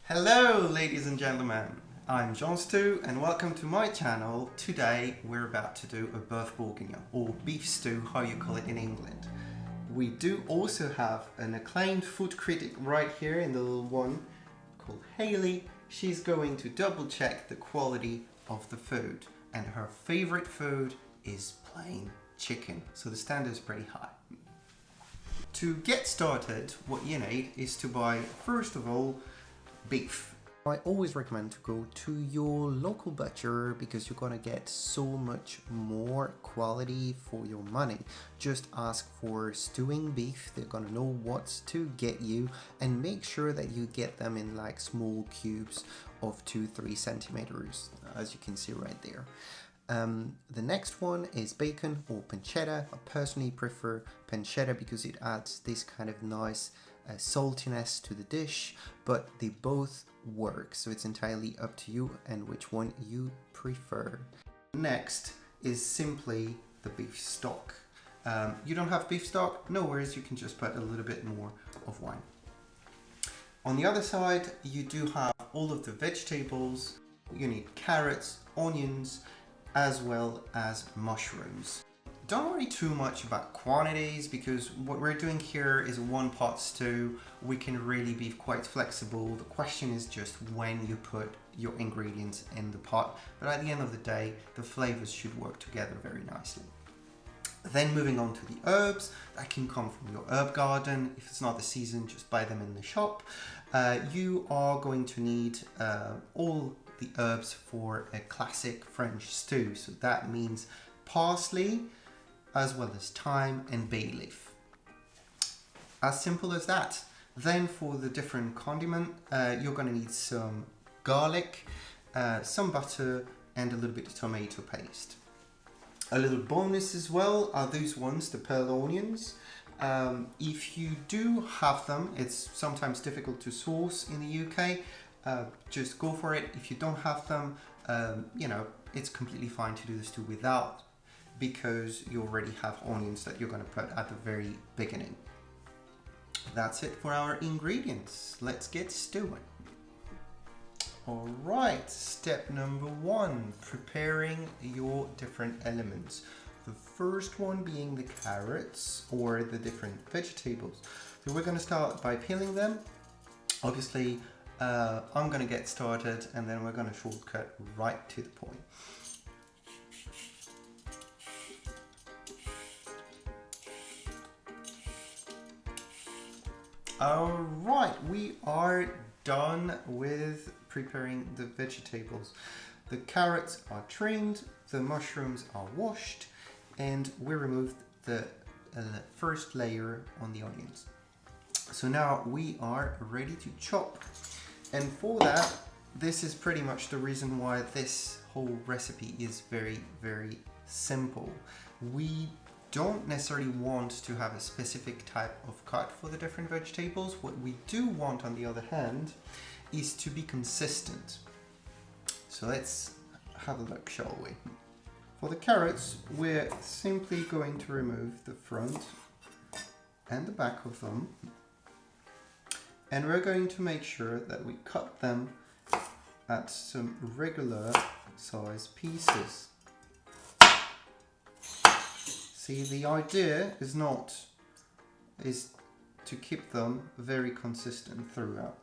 Hello ladies and gentlemen, I'm Jean Stew and welcome to my channel. Today we're about to do a Boeuf Bourguignon, or beef stew, how you call it in England. We do also have an acclaimed food critic right here in the little one called Hayley. She's going to double check the quality of the food, and her favorite food is plain chicken, so the standard is pretty high. To get started, what you need is to buy, first of all, beef. I always recommend to go to your local butcher because you're gonna get so much more quality for your money. Just ask for stewing beef, they're gonna know what to get you, and make sure that you get them in like small cubes of 2-3 centimeters, as you can see right there. The next one is bacon or pancetta. I personally prefer pancetta because it adds this kind of nice saltiness to the dish, but they both work, so it's entirely up to you and which one you prefer. Next is simply the beef stock. You don't have beef stock? No worries, you can just put a little bit more of wine. On the other side, you do have all of the vegetables. You need carrots, onions, as well as mushrooms. Don't worry too much about quantities because what we're doing here is a one-pot stew. We can really be quite flexible. The question is just when you put your ingredients in the pot. But at the end of the day, the flavors should work together very nicely. Then moving on to the herbs, that can come from your herb garden. If it's not the season, just buy them in the shop. You are going to need all the herbs for a classic French stew. So that means parsley, as well as thyme and bay leaf. As simple as that. Then for the different condiment, you're going to need some garlic, some butter, and a little bit of tomato paste. A little bonus as well are those ones, the pearl onions. If you do have them, it's sometimes difficult to source in the UK. Just go for it. If you don't have them, it's completely fine to do this too without, because you already have onions that you're going to put at the very beginning. That's it for our ingredients. Let's get stewing. Alright, step number 1, preparing your different elements. The first one being the carrots or the different vegetables. So we're going to start by peeling them. Obviously, I'm going to get started and then we're going to shortcut right to the point. Alright, we are done with preparing the vegetables. The carrots are trimmed, the mushrooms are washed, and we removed the first layer on the onions. So now we are ready to chop. And for that, this is pretty much the reason why this whole recipe is very, very simple. We don't necessarily want to have a specific type of cut for the different vegetables. What we do want, on the other hand, is to be consistent. So let's have a look, shall we? For the carrots, we're simply going to remove the front and the back of them, and we're going to make sure that we cut them at some regular size pieces. See, the idea is to keep them very consistent throughout.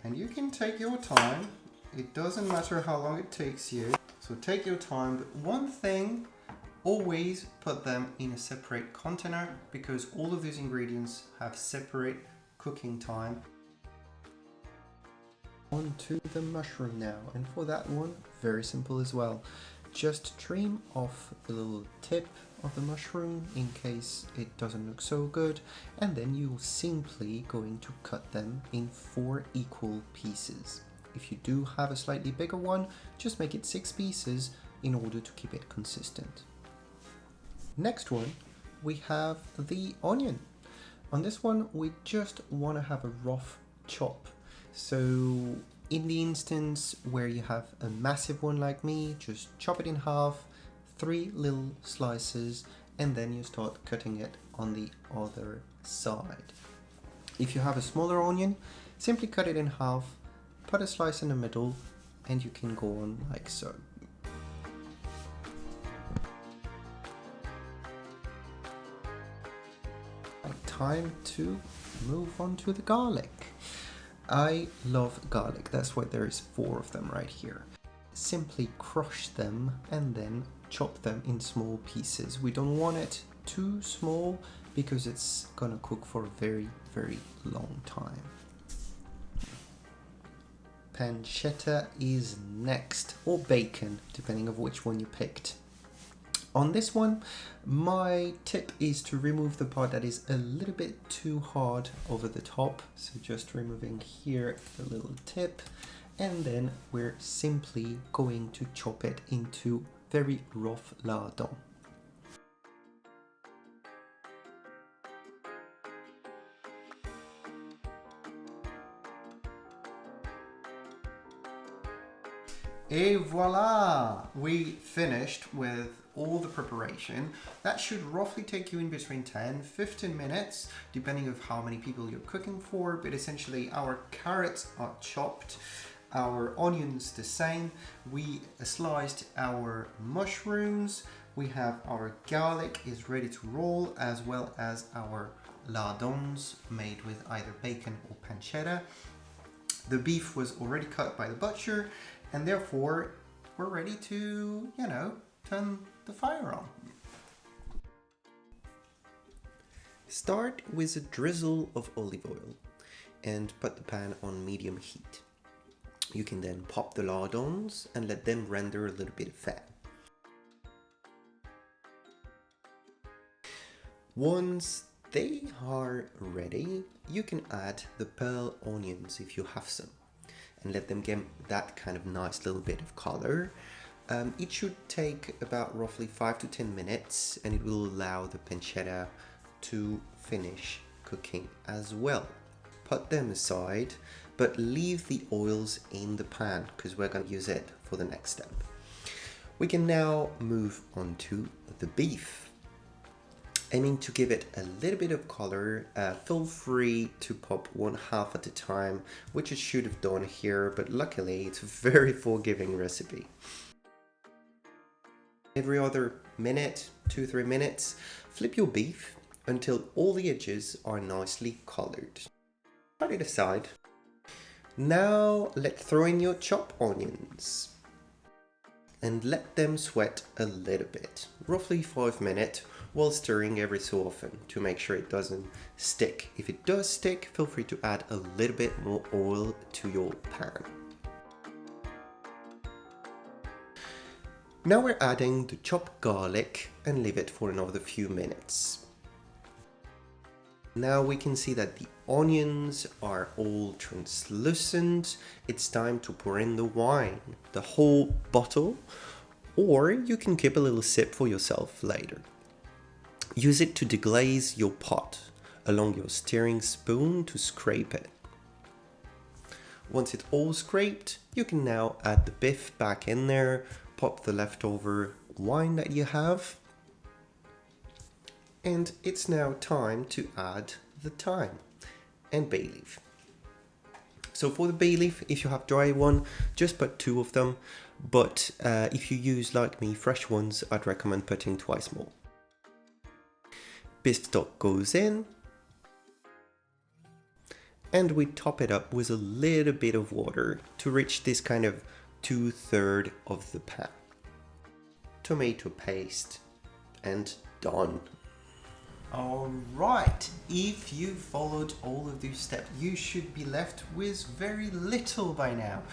And you can take your time. It doesn't matter how long it takes you. So take your time, but one thing, always put them in a separate container because all of these ingredients have separate cooking time. On to the mushroom now, and for that one, very simple as well. Just trim off the little tip of the mushroom in case it doesn't look so good, and then you're simply going to cut them in 4 equal pieces. If you do have a slightly bigger one, just make it 6 pieces in order to keep it consistent. Next one, we have the onion. On this one, we just want to have a rough chop. So in the instance where you have a massive one like me, just chop it in half, 3 little slices, and then you start cutting it on the other side. If you have a smaller onion, simply cut it in half, put a slice in the middle, and you can go on like so. Time to move on to the garlic. I love garlic, that's why there is 4 of them right here. Simply crush them and then chop them in small pieces. We don't want it too small because it's gonna cook for a very, very long time. Pancetta is next, or bacon, depending on which one you picked. On this one, my tip is to remove the part that is a little bit too hard over the top. So just removing here the little tip, and then we're simply going to chop it into very rough lardons. Et voila! We finished with all the preparation. That should roughly take you in between 10-15 minutes, depending on how many people you're cooking for, but essentially our carrots are chopped, our onions the same, we sliced our mushrooms, we have our garlic is ready to roll, as well as our lardons made with either bacon or pancetta. The beef was already cut by the butcher, and therefore we're ready to, turn the fire on. Start with a drizzle of olive oil and put the pan on medium heat. You can then pop the lardons and let them render a little bit of fat. Once they are ready, you can add the pearl onions if you have some, and let them get that kind of nice little bit of color. It should take about roughly 5 to 10 minutes, and it will allow the pancetta to finish cooking as well. Put them aside, but leave the oils in the pan because we're going to use it for the next step. We can now move on to the beef. Aiming to give it a little bit of color, feel free to pop 1/2 at a time, which I should have done here, but luckily it's a very forgiving recipe. Every other minute, 2-3 minutes, flip your beef until all the edges are nicely colored. Put it aside. Now let's throw in your chopped onions and let them sweat a little bit, roughly 5 minutes, while stirring every so often to make sure it doesn't stick. If it does stick, feel free to add a little bit more oil to your pan. Now we're adding the chopped garlic and leave it for another few minutes. Now we can see that the onions are all translucent. It's time to pour in the wine, the whole bottle, or you can keep a little sip for yourself later. Use it to deglaze your pot along your stirring spoon to scrape it. Once it's all scraped, you can now add the beef back in there, pop the leftover wine that you have, and it's now time to add the thyme and bay leaf. So for the bay leaf, if you have dry one, just put 2 of them, but if you use, like me, fresh ones, I'd recommend putting twice more. Beef stock goes in, and we top it up with a little bit of water to reach this kind of 2/3 of the pan. Tomato paste, and done. Alright, if you followed all of these steps, you should be left with very little by now.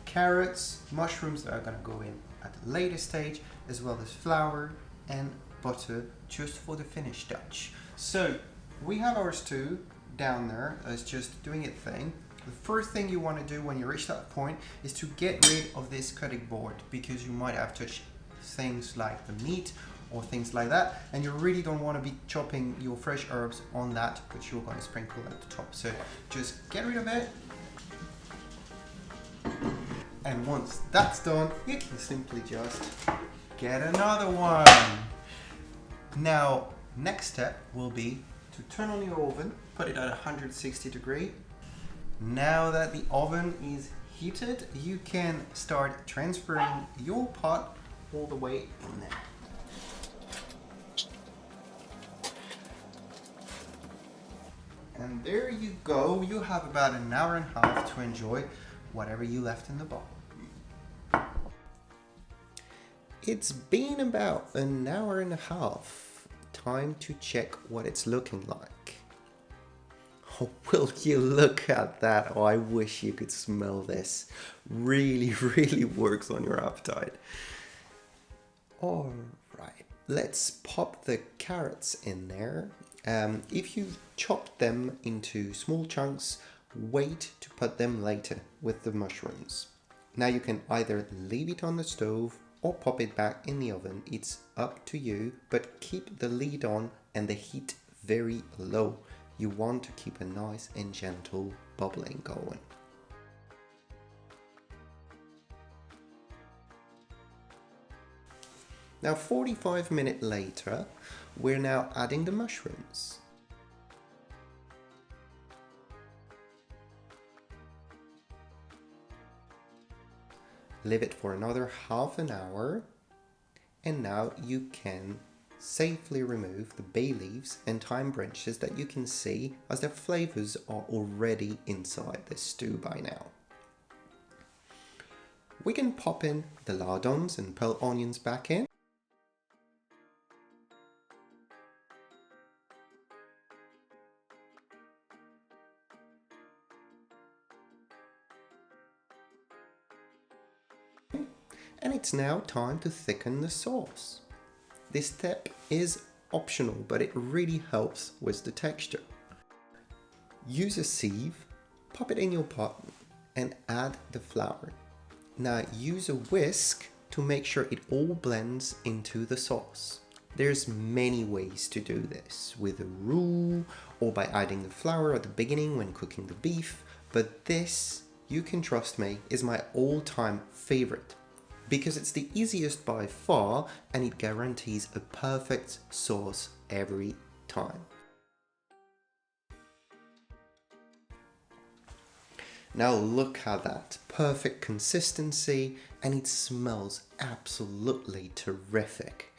Carrots, mushrooms that are going to go in at a later stage, as well as flour and butter just for the finish touch. So we have our stew down there, it's just doing its thing. The first thing you want to do when you reach that point is to get rid of this cutting board, because you might have touched things like the meat or things like that, and you really don't want to be chopping your fresh herbs on that, which you're going to sprinkle at the top. So just get rid of it, and once that's done, you can simply just get another one. Now, next step will be to turn on your oven, put it at 160 degree. Now that the oven is heated, you can start transferring your pot all the way in there. And there you go, you have about an hour and a half to enjoy whatever you left in the bowl. It's been about an hour and a half. Time to check what it's looking like. Oh, will you look at that? Oh, I wish you could smell this. Really, really works on your appetite. All right, let's pop the carrots in there. If you chop them into small chunks, wait to put them later with the mushrooms. Now you can either leave it on the stove or pop it back in the oven. It's up to you, but keep the lid on and the heat very low. You want to keep a nice and gentle bubbling going. Now 45 minutes later, we're now adding the mushrooms. Leave it for another half an hour, and now you can safely remove the bay leaves and thyme branches that you can see, as their flavors are already inside the stew by now. We can pop in the lardons and pearl onions back in. And it's now time to thicken the sauce. This step is optional, but it really helps with the texture. Use a sieve, pop it in your pot and add the flour. Now use a whisk to make sure it all blends into the sauce. There's many ways to do this, with a roux or by adding the flour at the beginning when cooking the beef, but this, you can trust me, is my all-time favorite, because it's the easiest by far and it guarantees a perfect sauce every time. Now look at that, perfect consistency, and it smells absolutely terrific.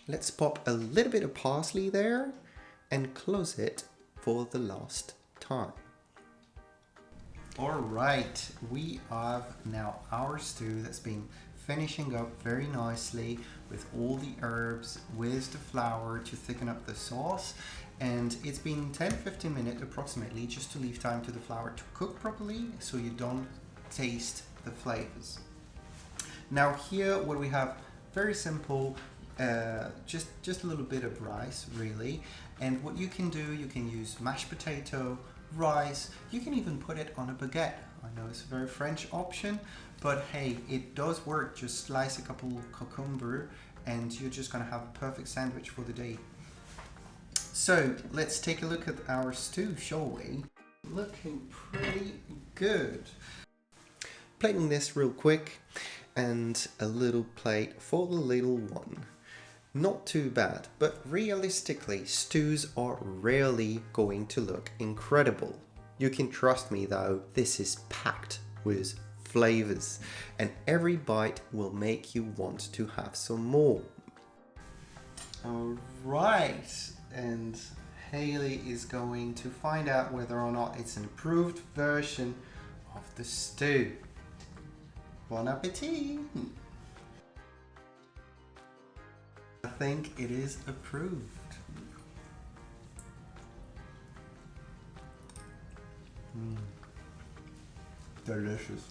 Let's pop a little bit of parsley there and close it for the last time. Alright, we have now our stew that's been finishing up very nicely with all the herbs, with the flour to thicken up the sauce, and it's been 10-15 minutes approximately, just to leave time to the flour to cook properly so you don't taste the flavors. Now here what we have, very simple, just a little bit of rice really, and what you can do, you can use mashed potato, rice, you can even put it on a baguette. I know it's a very French option, but hey, it does work. Just slice a couple cucumber and you're just gonna have a perfect sandwich for the day. So let's take a look at our stew, shall we? Looking pretty good. Plating this real quick, and a little plate for the little one. Not too bad, but realistically, stews are rarely going to look incredible. You can trust me though, this is packed with flavors, and every bite will make you want to have some more. Alright, and Haley is going to find out whether or not it's an improved version of the stew. Bon appetit! I think it is approved. Delicious.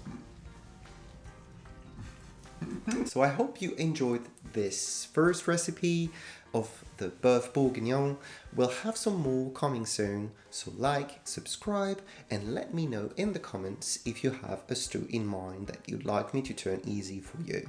So I hope you enjoyed this first recipe of the Boeuf Bourguignon. We'll have some more coming soon, so like, subscribe, and let me know in the comments if you have a stew in mind that you'd like me to turn easy for you.